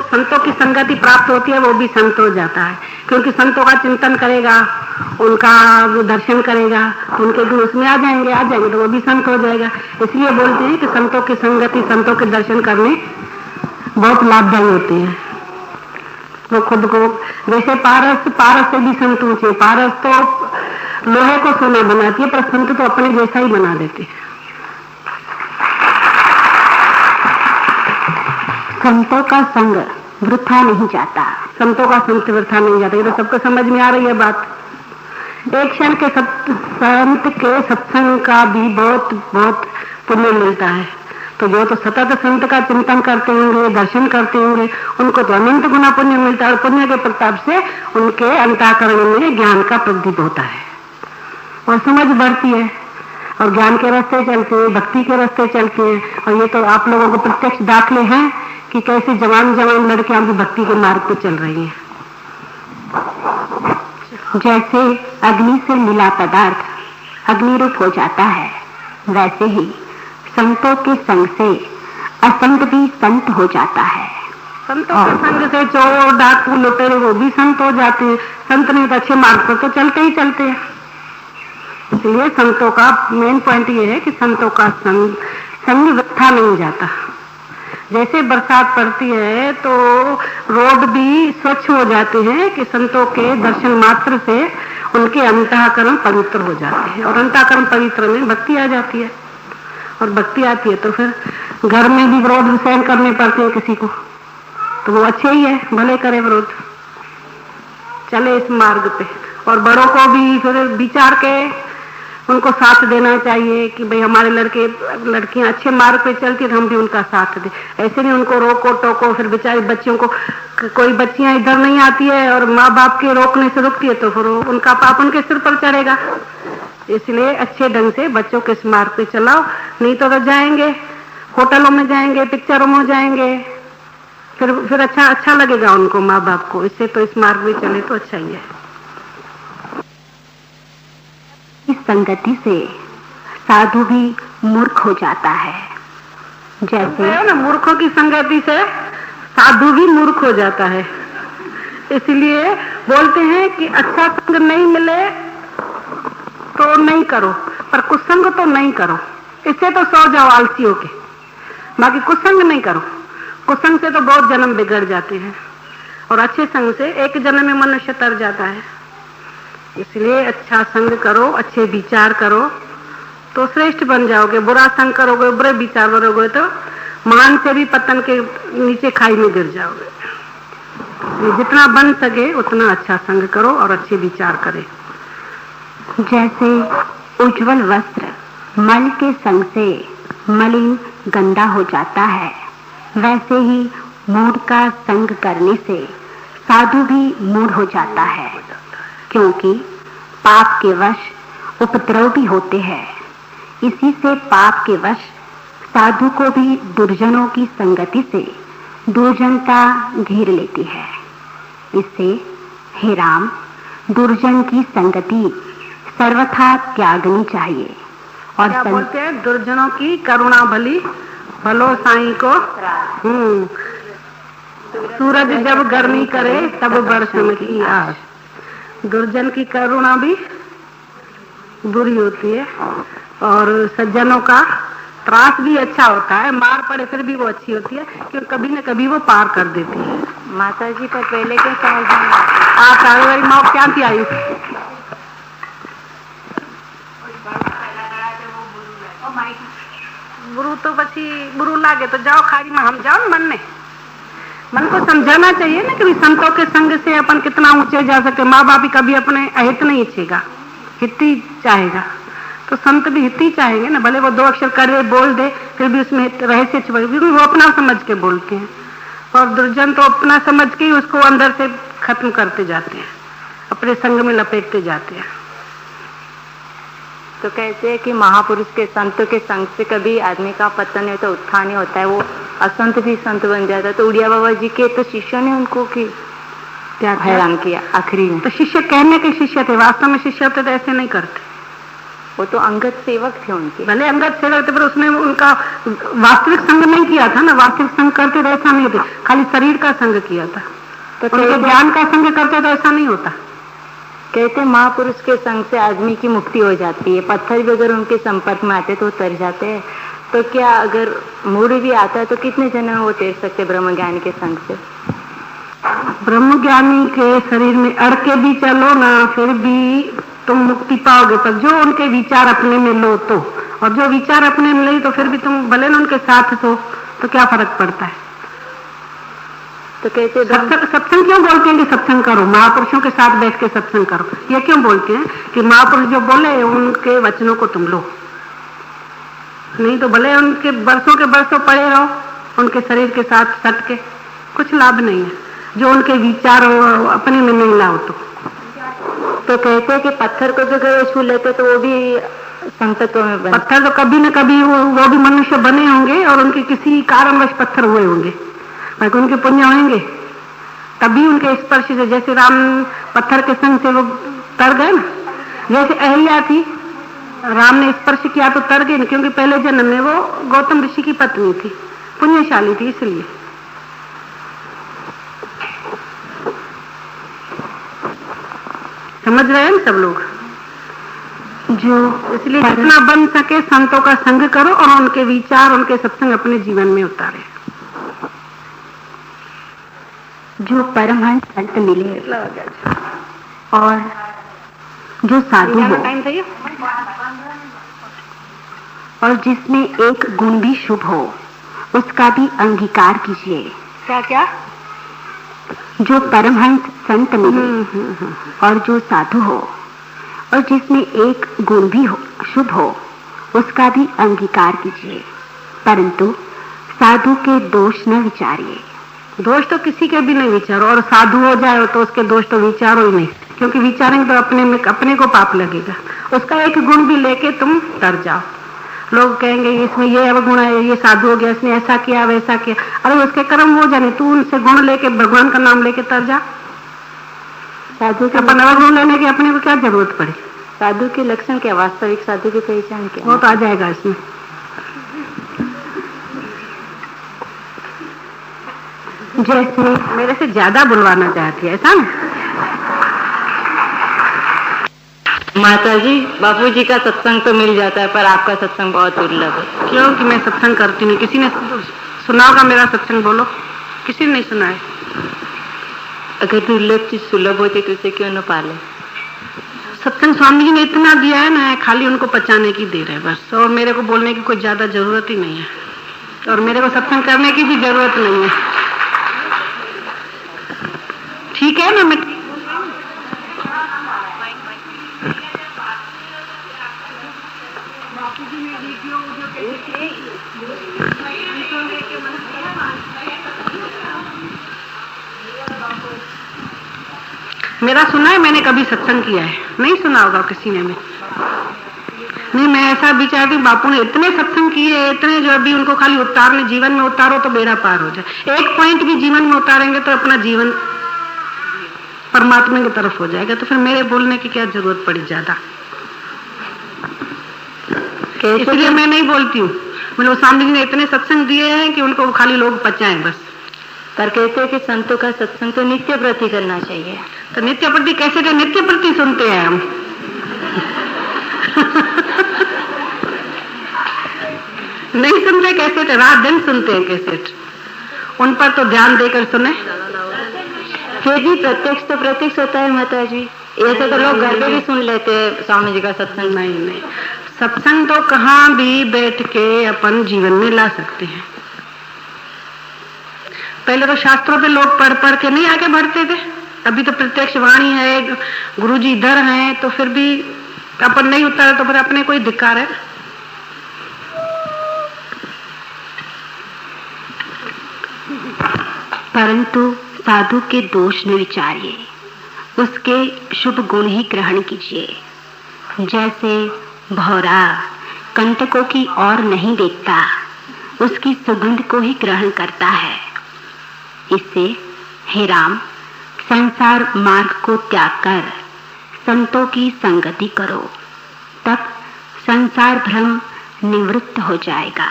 संतों की संगति प्राप्त होती है वो भी संत हो जाता है, क्योंकि संतों का चिंतन करेगा, उनका दर्शन करेगा, उनके गुण उसमें आ जाएंगे तो वो भी संत हो जाएगा। इसलिए बोलते हैं कि संतों की संगति, संतों के दर्शन करने बहुत लाभदायी होते हैं। वो खुद को जैसे पारस से भी संत ऊंचे, पारस तो लोहे को सोना बनाती है, पर संत तो अपने जैसा ही बना देते हैं। संतों का संग वृथा नहीं जाता, संतों का संग वृथा नहीं जाता। ये तो सबको समझ में आ रही है बात। एक क्षण के संत के सत्संग का भी बहुत बहुत पुण्य मिलता है। तो जो तो सतत संत का चिंतन करते होंगे, दर्शन करते होंगे, उनको तो अनंत गुना पुण्य मिलता है, और पुण्य के प्रताप से उनके अंतःकरण में ज्ञान का वृद्धि होता है और समझ बढ़ती है, और ज्ञान के रास्ते चलते हैं, भक्ति के रास्ते चलते हैं। और ये तो आप लोगों को प्रत्यक्ष दाखले हैं कि कैसे जवान लड़कियां भी भक्ति के मार्ग पे चल रही हैं। जैसे अग्नि से मिला पदार्थ अग्नि रूप हो जाता है, वैसे ही संतों के संग से असंत भी संत हो जाता है। संतों के संग से चोर, डाकू, लुटेरे वो भी संत हो जाते हैं। संत नहीं तो अच्छे मार्ग पर तो चलते ही चलते हैं। इसलिए संतों का मेन पॉइंट ये है कि संतों का संग वृथा नहीं जाता। जैसे बरसात पड़ती है तो रोड भी स्वच्छ हो जाते हैं कि संतों के दर्शन मात्र से उनके अंतःकरण पवित्र हो जाते हैं, और अंतःकरण पवित्र में भक्ति आ जाती है, और भक्ति आती है तो फिर घर में भी विरोध सहन करने पड़ते हैं किसी को, तो वो अच्छे ही है, भले करे विरोध, चले इस मार्ग पे। और बड़ों को भी फिर विचार के उनको साथ देना चाहिए कि भाई हमारे लड़कियां अच्छे मार्ग पे चलती है तो हम भी उनका साथ दें। ऐसे नहीं उनको रोको टोको, फिर बेचारी बच्चियों को, कोई बच्चियां इधर नहीं आती है और माँ बाप के रोकने से रुकती है तो फिर उनका पाप उनके सिर पर चढ़ेगा। इसलिए अच्छे ढंग से बच्चों के इस मार्ग पे चलाओ, नहीं तो जाएंगे होटलों में जाएंगे, पिक्चरों में जाएंगे, फिर अच्छा लगेगा उनको, माँ बाप को। इससे तो इस मार्ग में चले तो अच्छा ही है। इस संगति से साधु भी मूर्ख हो जाता है। जैसे ना मूर्खों की संगति से साधु भी मूर्ख हो जाता है। इसलिए बोलते हैं कि अच्छा संग नहीं मिले तो नहीं करो, पर कुसंग तो नहीं करो। इससे तो सो जाओ आलसी होके, बाकी कुसंग नहीं करो। कुसंग से तो बहुत जन्म बिगड़ जाते हैं, और अच्छे संग से एक जन्म में मनुष्य तर जाता है। इसलिए अच्छा संग करो, अच्छे विचार करो तो श्रेष्ठ बन जाओगे। बुरा संग करोगे, बुरे विचार करोगे तो महान से भी पतन के नीचे खाई में गिर जाओगे। जितना बन सके उतना अच्छा संग करो और अच्छे विचार करें। जैसे उज्जवल वस्त्र मल के संग से मलिन गंदा हो जाता है, वैसे ही मूढ़ का संग करने से साधु भी मूढ़ हो जाता है, क्योंकि पाप के वश उपद्रव भी होते हैं। इसी से पाप के वश साधु को भी दुर्जनों की संगति से दुर्जनता घेर लेती है। इससे हे राम, दुर्जन की संगति सर्वथा त्यागनी चाहिए। और क्या बोलते हैं, दुर्जनों की करुणा भली भलो साईं को। सूरज जब गर्मी करे तब बरसन की आस। दुर्जन की करुणा भी बुरी होती है, और सज्जनों का त्रास भी अच्छा होता है। मार पड़े फिर भी वो अच्छी होती है, क्योंकि कभी न कभी वो पार कर देती है। माता जी पर पहले के समझ में वाली माँ क्या थी आई बुरु तो पछी बुरु लागे तो जाओ खाड़ी में, हम जाओ मन को समझाना चाहिए ना कि संतों के संग से अपन कितना ऊंचे जा सकते। माँ बाप भी कभी अपने अहित नहीं इच्छेगा, हित ही चाहेगा, तो संत भी हित ही चाहेंगे ना। भले वो दो अक्षर कड़वे बोल दे फिर भी उसमें रहस्य छुपा, वो अपना समझ के बोलते हैं, और दुर्जन तो अपना समझ के ही उसको अंदर से खत्म करते जाते हैं, अपने संग में लपेटते जाते हैं। तो कहते हैं कि महापुरुष के संतों के संग से कभी आदमी का पतन नहीं तो उत्थान नहीं होता है, वो असंत भी संत बन जाता है। तो उड़िया बाबा जी के तो शिष्य ने उनको क्या हैरान किया आखिरी में। तो शिष्य कहने के शिष्य थे, वास्तव में शिष्य थे तो ऐसे नहीं करते। वो तो अंगत सेवक थे उनके। भले अंगत सेवक थे पर उसने उनका वास्तविक संग नहीं किया था ना। वास्तविक संग करते तो ऐसा नहीं होता, खाली शरीर का संग किया था। तो उनके ज्ञान का संग करते तो ऐसा नहीं होता। कहते महापुरुष के संग से आदमी की मुक्ति हो जाती है। पत्थर भी अगर उनके संपर्क में आते तो वो तर जाते हैं। तो क्या अगर मूड भी आता है तो कितने जन्म वो तैर सकते ब्रह्म ज्ञान के संग से? ब्रह्म ज्ञानी के शरीर में अड़ के भी चलो ना, फिर भी तुम मुक्ति पाओगे। पर जो उनके विचार अपने में लो तो, और जो विचार अपने में नहीं तो फिर भी तुम भले ना उनके साथ हो तो क्या फर्क पड़ता है। तो कहते सत्संग क्यों बोलते हैं कि सत्संग करो, महापुरुषों के साथ बैठ के सत्संग करो? ये क्यों बोलते हैं कि महापुरुष जो बोले उनके वचनों को तुम लो, नहीं तो भले उनके बरसों के बरसों पड़े रहो उनके शरीर के साथ सट के, कुछ लाभ नहीं है। जो उनके विचार अपने में नहीं लाओ तो कहते हैं कि पत्थर को भी अगर छू लेते तो वो भी संतत्व में बने। पत्थर तो कभी न कभी वो भी मनुष्य बने होंगे और उनके किसी कारणवश पत्थर हुए होंगे, पर उनके पुण्य होंगे तभी उनके स्पर्श से, जैसे राम पत्थर के संग से वो तर गए ना, जैसे अहिल्या थी राम ने स्पर्श किया तो तर गई, क्योंकि पहले जन्म में वो गौतम ऋषि की पत्नी थी, पुण्यशाली थी इसलिए। समझ रहे हैं सब लोग? जो इसलिए जितना बन सके संतों का संग करो और उनके विचार उनके सत्संग अपने जीवन में उतारे। जो परमहंस संत मिले और जो साधु हो और जिसमें एक गुण भी शुभ हो उसका भी अंगीकार कीजिए। क्या क्या? जो परमहंस संत मिले और जो साधु हो और जिसमें एक गुण भी हो शुभ हो उसका भी अंगीकार कीजिए, परंतु साधु के दोष न विचारिए। दोष तो किसी के भी नहीं विचारो, और साधु हो जाए तो उसके दोष तो विचारो ही नहीं, क्योंकि विचारेंगे तो अपने को पाप लगेगा। उसका एक गुण भी लेके तुम तर जाओ। लोग कहेंगे इसमें ये अवगुण है, ये साधु हो गया, इसने ऐसा किया वैसा किया। अरे उसके कर्म हो जाने, तू उनसे गुण लेके भगवान का नाम लेके तर जा। साधु के अपन अवगुण लेने की अपने को क्या जरूरत पड़ी? साधु के लक्षण क्या, वास्तविक साधु की पहचान क्या? वो तो आ जाएगा इसमें। जैसे मेरे से ज्यादा बुलवाना चाहती है ऐसा ना? माताजी, बापूजी का सत्संग तो मिल जाता है पर आपका सत्संग बहुत दुर्लभ है। क्यों? कि मैं सत्संग करती नहीं। किसी ने सुना होगा मेरा सत्संग? बोलो, किसी ने नहीं सुना है। अगर दुर्लभ चीज सुलभ होती तो उसे क्यों न पाले? सत्संग स्वामी जी ने इतना दिया है ना, खाली उनको पचाने की देर है बस, और मेरे को बोलने की कोई ज्यादा जरूरत ही नहीं है, और मेरे को सत्संग करने की भी जरूरत नहीं है। ठीक है ना? मैं मेरा सुना है, मैंने कभी सत्संग किया है? नहीं सुना होगा किसी ने भी। नहीं, मैं ऐसा विचारती हूँ बापू ने इतने सत्संग किए, इतने, जो अभी उनको खाली उतारने, जीवन में उतारो तो बेड़ा पार हो जाए। एक पॉइंट भी जीवन में उतारेंगे तो अपना जीवन परमात्मा की तरफ हो जाएगा। तो फिर मेरे बोलने की क्या जरूरत पड़ी ज्यादा? इसलिए मैं नहीं बोलती हूँ। मतलब स्वामी जी ने इतने सत्संग दिए हैं कि उनको खाली लोग पचाएं बस। पर कहते हैं कि संतों का सत्संग तो नित्य प्रति करना चाहिए। तो नित्य प्रति कैसे? नित्य प्रति सुनते हैं हम। नहीं सुनते कैसे? रात दिन सुनते हैं कैसे? उन पर तो ध्यान देकर सुने। फिर भी प्रत्यक्ष तो प्रत्यक्ष होता है माता जी। ऐसे तो लोग घर पे भी सुन लेते हैं स्वामी जी का सत्संग। नहीं, सत्संग तो कहाँ भी बैठ के अपन जीवन में ला सकते हैं। पहले तो शास्त्रों पे लोग पढ़ पढ़ के नहीं आगे बढ़ते थे, अभी तो प्रत्यक्ष वाणी है, गुरुजी इधर हैं, तो फिर भी अपन नहीं उतारे तो फिर अपने कोई धिक्कार है। परंतु साधु के दोष न विचारिए, उसके शुभ गुण ही ग्रहण कीजिए। जैसे भौरा कंटकों की ओर नहीं देखता, उसकी सुगंध को ही ग्रहण करता है। इससे हे राम, संसार मार्ग को त्याग कर संतों की संगति करो, तब संसार भ्रम निवृत्त हो जाएगा।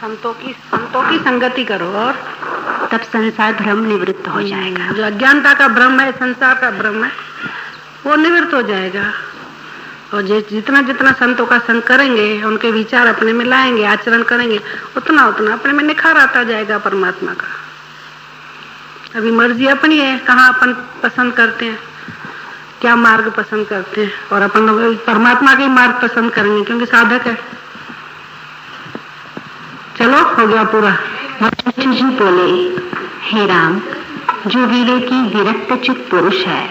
संतों की संगति करो और तब संसार भ्रम निवृत्त हो जाएगा। जो अज्ञानता का भ्रम है, संसार का भ्रम है, वो निवृत्त हो जाएगा। और जितना जितना संतों का संग करेंगे, उनके विचार अपने में लाएंगे, आचरण करेंगे, उतना उतना अपने में निखार आता जाएगा परमात्मा का। अभी मर्जी अपनी है, कहाँ अपन पसंद करते हैं, क्या मार्ग पसंद करते हैं, और अपन परमात्मा का ही मार्ग पसंद करेंगे क्योंकि साधक है। चलो हो गया पूरा। जी बोले, हे राम, जो विवेकी विरक्त चित्त पुरुष है,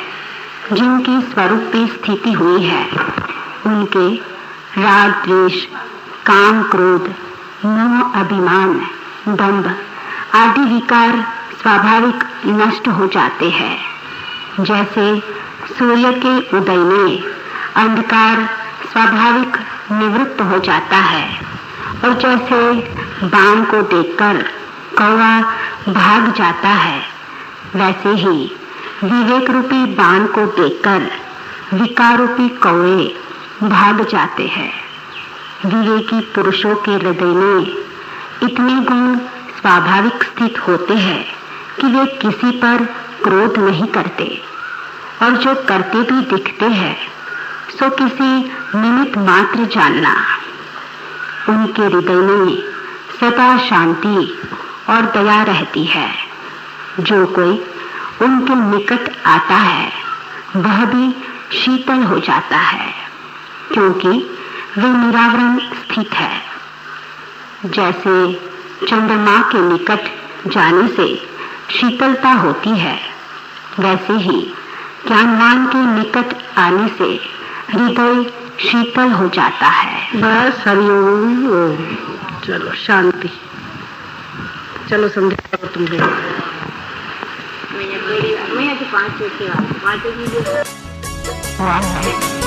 जिनकी स्वरूप में स्थिति हुई है, उनके राग द्वेष, काम क्रोध, मोह अभिमान, दंभ आदि विकार स्वाभाविक नष्ट हो जाते हैं। जैसे सूर्य के उदय में अंधकार स्वाभाविक निवृत्त हो जाता है, और जैसे बाण को देखकर कौवा भाग जाता है, वैसे ही विवेक रूपी बाण को देखकर विकार रूपी कौवे भाग जाते हैं। विवेकी पुरुषों के हृदय में इतने गुण स्वाभाविक स्थित होते हैं कि वे किसी पर क्रोध नहीं करते, और जो करते भी दिखते हैं सो किसी निमित्त मात्र जानना। उनके हृदय में सदा शांति और दया रहती है। जो कोई उनके निकट आता है वह भी शीतल हो जाता है, क्योंकि वे निरावरण स्थित है। जैसे चंद्रमा के निकट जाने से शीतलता होती है, वैसे ही ज्ञानवान के निकट आने से हृदय शीतल हो जाता है। बस हरिओम ओम। चलो शांति। चलो संध्या करो तुम लोग। मैं 5 की बात